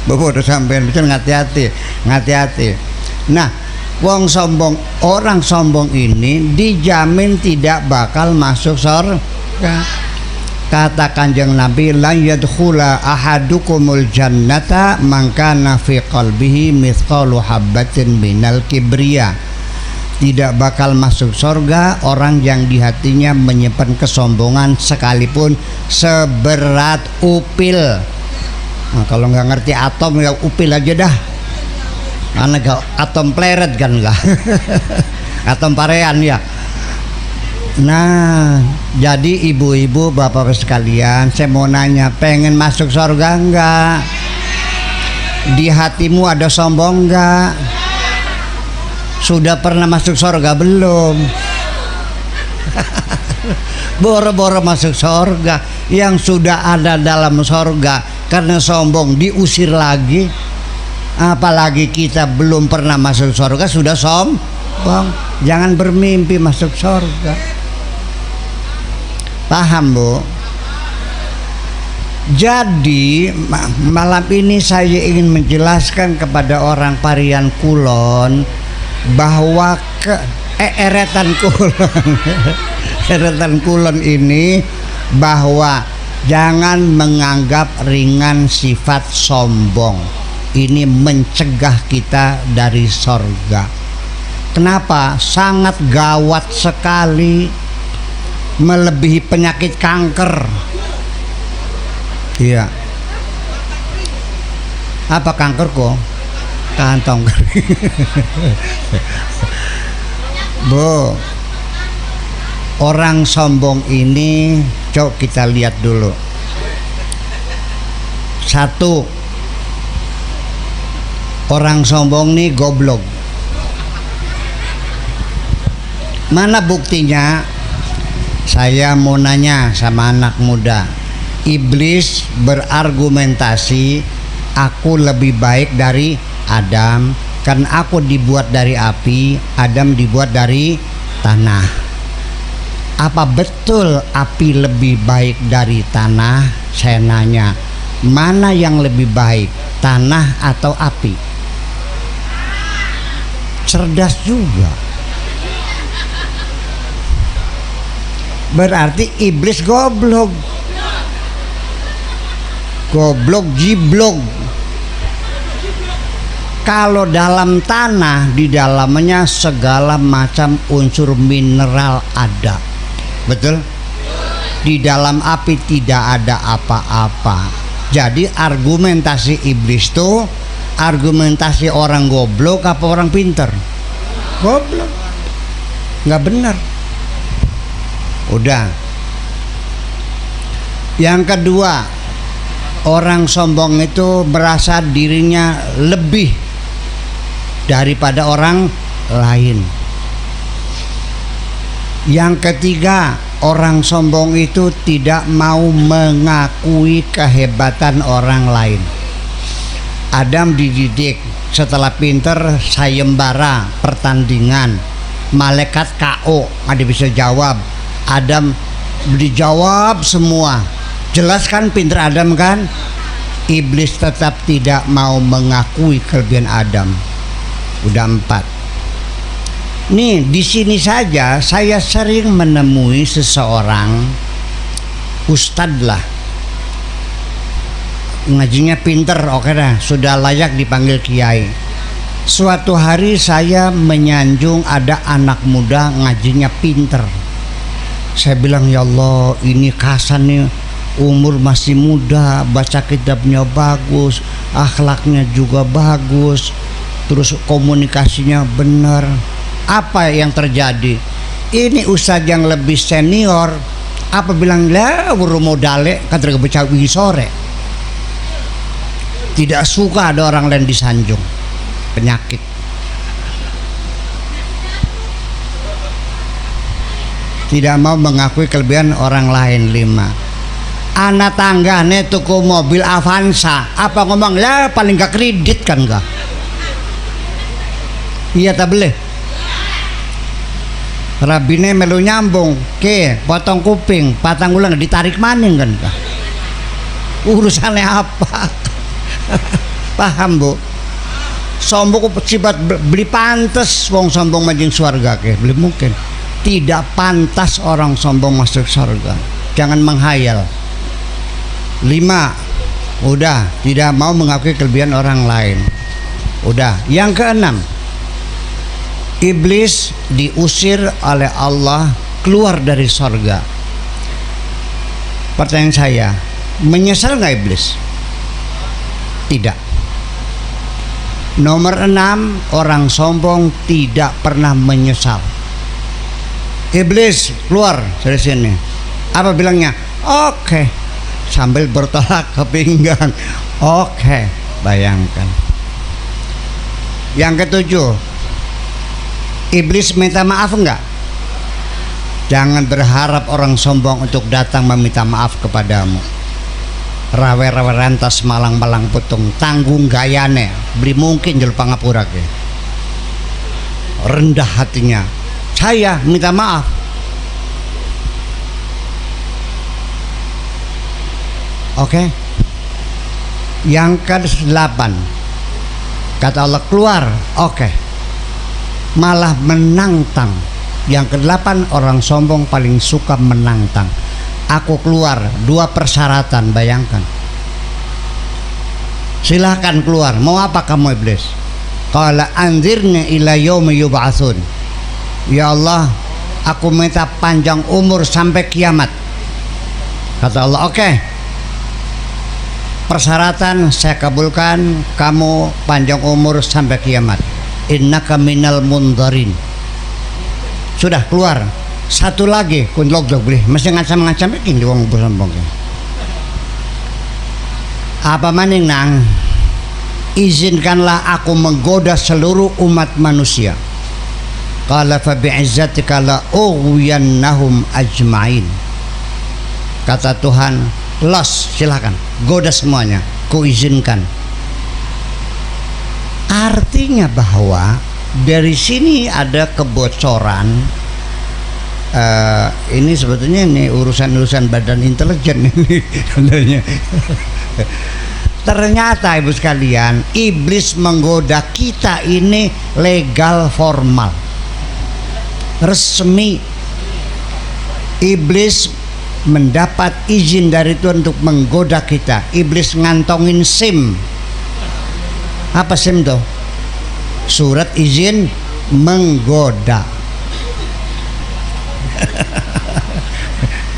bobodo sampean betul, ngati-hati. Nah, wong sombong, orang sombong ini dijamin tidak bakal masuk surga. Kata Kanjeng Nabi, la yadkhula ahadukumul jannata man kana fi qalbihi mithqalu habatin minal kibriya. Tidak bakal masuk surga orang yang di hatinya menyimpan kesombongan sekalipun seberat upil. Nah, kalau nggak ngerti atom ya upil aja dah. Karena gak atom pleret kan lah. Atom parean ya. Nah, jadi ibu-ibu, bapak sekalian, saya mau nanya, pengen masuk surga enggak? Di hatimu ada sombong enggak? Sudah pernah masuk surga belum? Boro-boro masuk surga, yang sudah ada dalam surga karena sombong diusir lagi. Apalagi kita belum pernah masuk surga sudah sombong. Jangan bermimpi masuk surga. Paham, Bu? Jadi malam ini saya ingin menjelaskan kepada orang Parian Kulon bahwa eretan Kulon ini bahwa jangan menganggap ringan sifat sombong. Ini mencegah kita dari surga. Kenapa? Sangat gawat sekali, melebihi penyakit kanker. Iya. Apa kanker kok? Kantong. Bu, orang sombong ini coba kita lihat dulu. Satu, orang sombong nih goblok. Mana buktinya? Saya mau nanya sama anak muda. Iblis berargumentasi, aku lebih baik dari Adam karena aku dibuat dari api, Adam dibuat dari tanah. Apa betul api lebih baik dari tanah? Saya nanya, mana yang lebih baik, tanah atau api? Cerdas juga. Berarti iblis goblok. Goblok jiblok. Kalau dalam tanah, di dalamnya segala macam unsur mineral ada. Betul? Di dalam api tidak ada apa-apa. Jadi argumentasi iblis tuh argumentasi orang goblok apa orang pinter? Goblok. Nggak benar. Udah. Yang kedua, orang sombong itu merasa dirinya lebih daripada orang lain. Yang ketiga, orang sombong itu tidak mau mengakui kehebatan orang lain. Adam dididik, setelah pinter sayembara pertandingan, malaikat KO, ada bisa jawab. Adam dijawab semua, jelas kan pinter Adam kan? Iblis tetap tidak mau mengakui kelebihan Adam. Udah 4. Nih di sini saja saya sering menemui seseorang ustadz lah, ngajinya pinter, oke dah, sudah layak dipanggil kiai. Suatu hari saya menyanjung ada anak muda ngajinya pinter. Saya bilang, ya Allah, ini Hasan nih umur masih muda, baca kitabnya bagus, akhlaknya juga bagus, terus komunikasinya benar. Apa yang terjadi? Ini ustadz yang lebih senior, apa bilang lah buru modale kadang baca wigi sore. Tidak suka ada orang lain disanjung, penyakit. Tidak mau mengakui kelebihan orang lain. 5. Anak tanggane tuku mobil Avanza, apa ngomong lah paling gak kredit kan gak? Iya tak boleh. Rabine melu nyambung, ke potong kuping, patang ulang ditarik maning kan gak? Urusannya apa? Paham Bu? Sombong sifat beli pantas wong sombong majing surga ke, belum mungkin. Tidak pantas orang sombong masuk surga. Jangan menghayal. 5, udah tidak mau mengakui kelebihan orang lain. Udah. Yang keenam, iblis diusir oleh Allah keluar dari surga. Pertanyaan saya, menyesal nggak iblis? Tidak. Nomor 6, orang sombong tidak pernah menyesal. Iblis keluar dari sini. Apa bilangnya? Oke. Sambil bertolak ke pinggang. Oke. Bayangkan. Yang ketujuh, iblis minta maaf enggak? Jangan berharap orang sombong untuk datang meminta maaf kepadamu. Rawe-rawe rantas malang-malang putung tanggung gayane beli mungkin jel pangapura ke. Rendah hatinya, saya minta maaf. Oke. Yang ke-8, kata Allah keluar. Oke. Malah menantang. Yang ke-8, orang sombong paling suka menantang. Aku keluar, 2 persyaratan, bayangkan. Silahkan keluar. Mau apa kamu iblis? Qala anzirni ila yaumi yub'atsun. Ya Allah, aku minta panjang umur sampai kiamat. Kata Allah, oke. Persyaratan saya kabulkan, kamu panjang umur sampai kiamat. Innaka minal mundharin. Sudah keluar. Satu lagi kunlog beli mesti ngancam-ngancam iki wong sombong. Apa maning nang? Izinkanlah aku menggoda seluruh umat manusia. Qala fa bi'izzatika la ughwiyannahum ajma'in. Kata Tuhan, los, silakan goda semuanya, kuizinkan. Artinya bahwa dari sini ada kebocoran. Ini sebetulnya ini urusan-urusan badan intelijen ini sebenarnya. Ternyata ibu sekalian, iblis menggoda kita ini legal formal, resmi. Iblis mendapat izin dari Tuhan untuk menggoda kita. Iblis ngantongin SIM. Apa SIM tuh? Surat izin menggoda.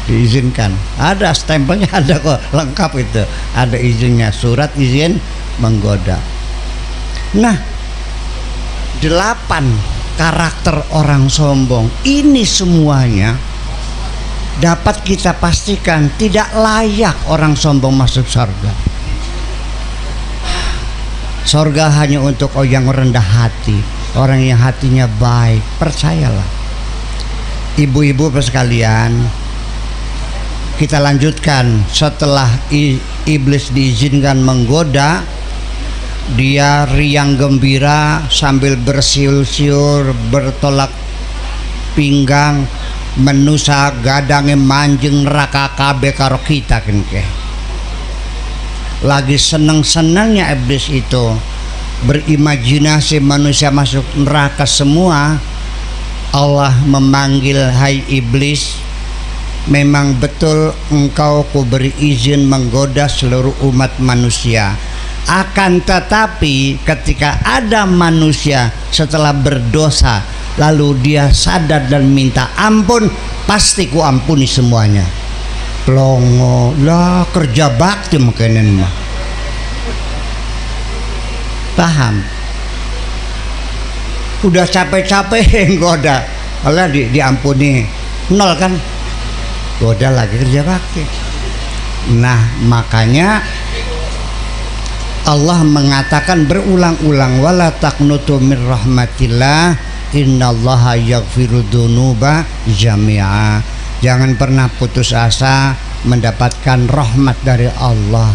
Diizinkan, ada stempelnya, ada kok, lengkap itu, ada izinnya, surat izin menggoda. Nah, 8 karakter orang sombong ini semuanya dapat kita pastikan tidak layak orang sombong masuk surga. Surga hanya untuk orang yang rendah hati, orang yang hatinya baik. Percayalah ibu-ibu sekalian, kita lanjutkan. Setelah iblis diizinkan menggoda, dia riang gembira sambil bersiul-siul, bertolak pinggang, menusa gadange manjeng neraka kabeh karo kita kengke. Lagi seneng-senengnya iblis itu berimajinasi manusia masuk neraka semua. Allah memanggil, hai iblis, memang betul engkau kuberi izin menggoda seluruh umat manusia. Akan tetapi ketika ada manusia setelah berdosa lalu dia sadar dan minta ampun, pasti ku ampuni semuanya. Plongo lah, kerja bakti mungkin mah. Paham? Udah capek-capek goda, Allah diampuni, nol kan? Goda lagi kerja bakti. Nah, makanya Allah mengatakan berulang-ulang, wala taqnutu min rahmatillah innallaha yaghfiru dzunuba jami'a. Jangan pernah putus asa mendapatkan rahmat dari Allah.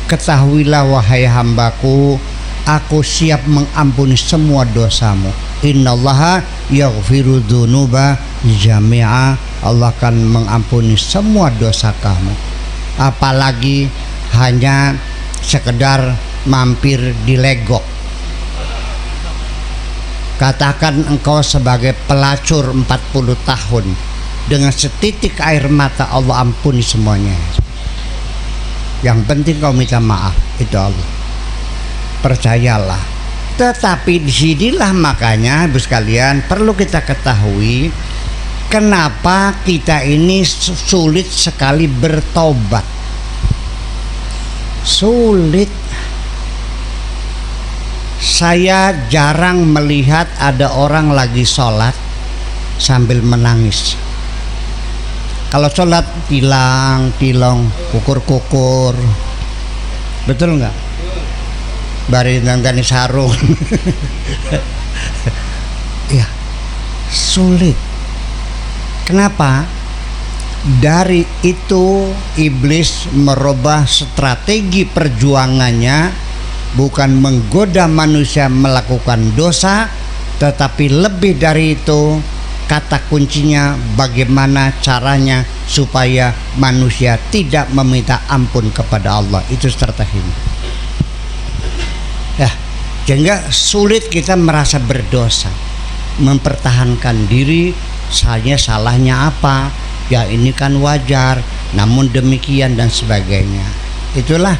Ketahuilah wahai hambaku, aku siap mengampuni semua dosamu. Innallaha yaghfiru dzunuba jami'a. Allah akan mengampuni semua dosa kamu. Apalagi hanya sekedar mampir di Legok. Katakan engkau sebagai pelacur 40 tahun, dengan setitik air mata Allah ampuni semuanya. Yang penting kau minta maaf, itu Allah. Percayalah. Tetapi disinilah makanya ibu sekalian perlu kita ketahui kenapa kita ini sulit sekali bertobat. Sulit. Saya jarang melihat ada orang lagi sholat sambil menangis. Kalau sholat tilang, kukur-kukur, betul nggak? Bari nantani sarung. Ya, sulit. Kenapa? Dari itu iblis merubah strategi perjuangannya, bukan menggoda manusia melakukan dosa, tetapi lebih dari itu, kata kuncinya bagaimana caranya supaya manusia tidak meminta ampun kepada Allah. Itu strateginya. Ya, sehingga sulit kita merasa berdosa, mempertahankan diri. Saya salahnya apa? Ya ini kan wajar, namun demikian dan sebagainya. Itulah.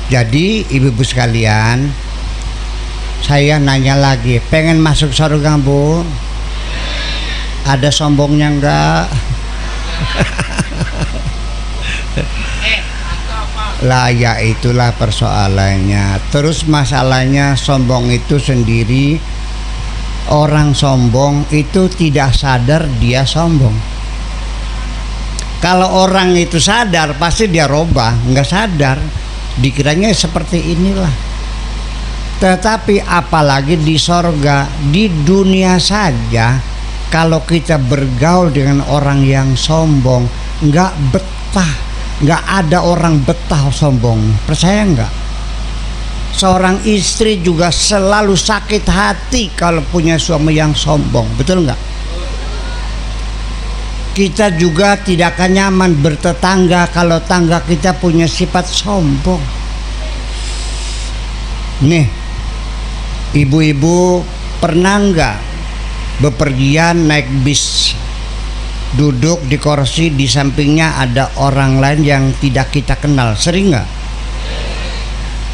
Jadi ibu-ibu sekalian, saya nanya lagi, pengen masuk surga Bu? Ada sombongnya enggak? Lah ya itulah persoalannya. Terus masalahnya sombong itu sendiri, orang sombong itu tidak sadar dia sombong. Kalau orang itu sadar pasti dia robah, enggak sadar. Dikiranya seperti inilah. Tetapi apalagi di sorga, di dunia saja, kalau kita bergaul dengan orang yang sombong, nggak betah, nggak ada orang betah sombong. Percaya nggak? Seorang istri juga selalu sakit hati kalau punya suami yang sombong, betul nggak? Kita juga tidak akan nyaman bertetangga kalau tangga kita punya sifat sombong. Nih, ibu-ibu pernah nggak bepergian naik bis, duduk di kursi, di sampingnya ada orang lain yang tidak kita kenal? Sering nggak?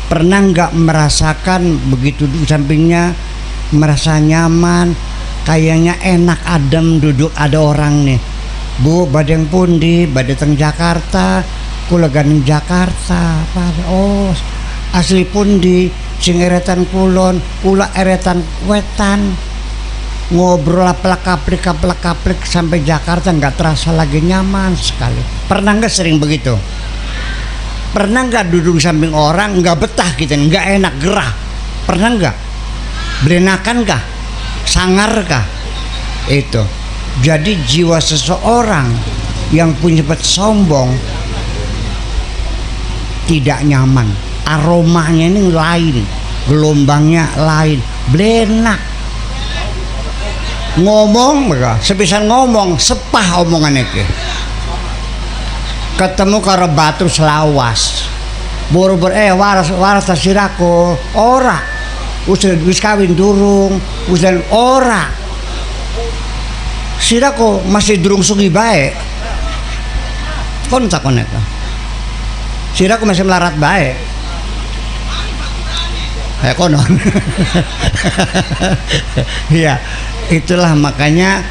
Pernah nggak merasakan begitu di sampingnya merasa nyaman, kayaknya enak adem duduk ada orang nih. Bu, badeng pundi, badeng teng Jakarta, kula ganing Jakarta. Oh, asli pundi, sing eretan kulon, kula eretan wetan. Ngobrol aplak-aplik sampai Jakarta nggak terasa lagi, nyaman sekali. Pernah nggak sering begitu? Pernah nggak duduk samping orang nggak betah gitu, nggak enak, gerah? Pernah nggak? Berenakan kah? Sangar kah? Itu. Jadi jiwa seseorang yang punya sifat sombong tidak nyaman. Aromanya ini lain, gelombangnya lain, blenak. Ngomong, sepisan ngomong, sepah omongannya ke. Ketemu karo batu selawas. Boro-boro waras tasirako ora. Wis kawin durung, usen ora. Sirako masih durung sugi bae. Kon takon eta. Sirako masih melarat bae. Kayak konon. Iya, itulah makanya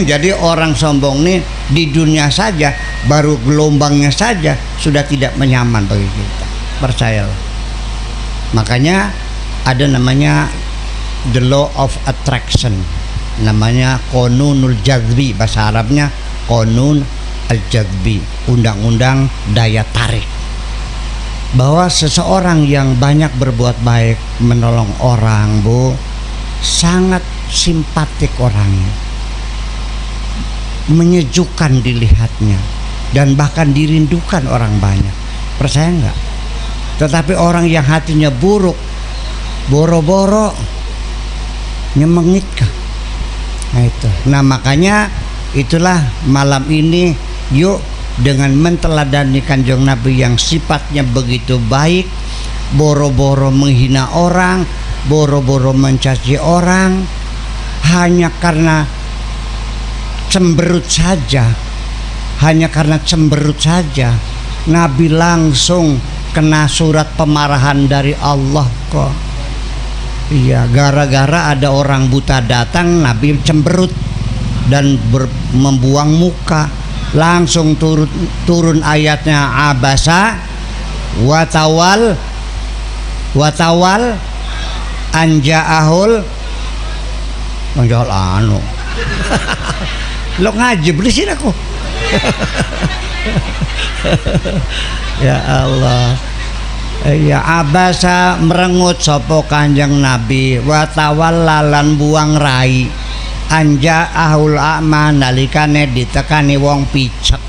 jadi orang sombong nih di dunia saja, baru gelombangnya saja sudah tidak menyaman bagi kita. Percayalah. Makanya ada namanya the law of attraction. Namanya Qanunul Jadzbi, bahasa Arabnya Qanun al-Jadzbi, undang-undang daya tarik. Bahwa seseorang yang banyak berbuat baik, menolong orang, Bu, sangat simpatik orangnya, menyejukkan dilihatnya, dan bahkan dirindukan orang banyak. Percaya nggak? Tetapi orang yang hatinya buruk, boro-boro nyemengit. Nah itu. Nah makanya itulah malam ini yuk dengan menteladani Kanjeng Nabi yang sifatnya begitu baik, boro-boro menghina orang, boro-boro mencaci orang, hanya karena cemberut saja. Hanya karena cemberut saja Nabi langsung kena surat pemarahan dari Allah kok. Iya, gara-gara ada orang buta datang, Nabi cemberut dan membuang muka. Langsung turun ayatnya abasa watawal anja'ahul anja'al anu lo ngaji belisin aku. Ya Allah. Ya abasa merengut sopo Kanjeng Nabi watawal lalan buang rai anja ahul a'ma nalikane ditekani wong picek.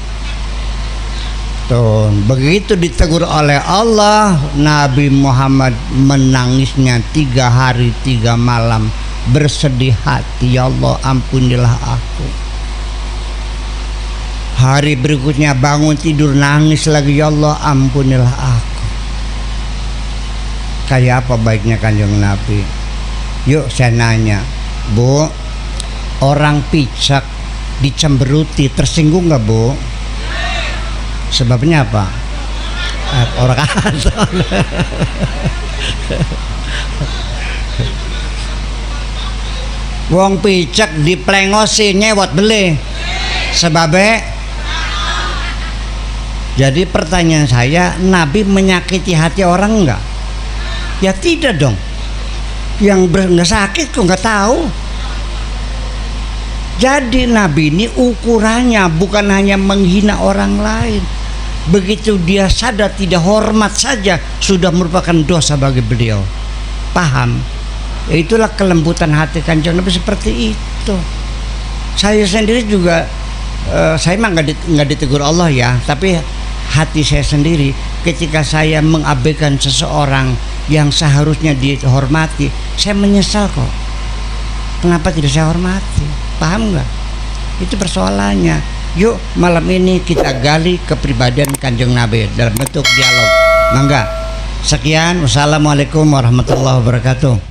Tuh, begitu ditegur oleh Allah, Nabi Muhammad menangisnya 3 hari 3 malam, bersedih hati, ya Allah ampunilah aku. Hari berikutnya bangun tidur nangis lagi, ya Allah ampunilah aku. Kayak apa baiknya Kanjeng Nabi? Yuk saya nanya, Bu, orang picek dicemberuti tersinggung nggak, Bu? Sebabnya apa? Orang kasar. Wong picek diplengosi nyewot beli. Sebabnya. Jadi pertanyaan saya, Nabi menyakiti hati orang enggak? Ya tidak dong. Yang nggak sakit kok nggak tahu. Jadi Nabi ini ukurannya bukan hanya menghina orang lain. Begitu dia sadar tidak hormat saja sudah merupakan dosa bagi beliau. Paham? Itulah kelembutan hati Kanjeng Nabi seperti itu. Saya sendiri juga saya memang nggak ditegur Allah ya, tapi hati saya sendiri ketika saya mengabaikan seseorang yang seharusnya dihormati, saya menyesal kok. Kenapa tidak saya hormati? Paham nggak? Itu persoalannya. Yuk malam ini kita gali kepribadian Kanjeng Nabi dalam bentuk dialog. Mangga. Sekian. Wassalamualaikum warahmatullahi wabarakatuh.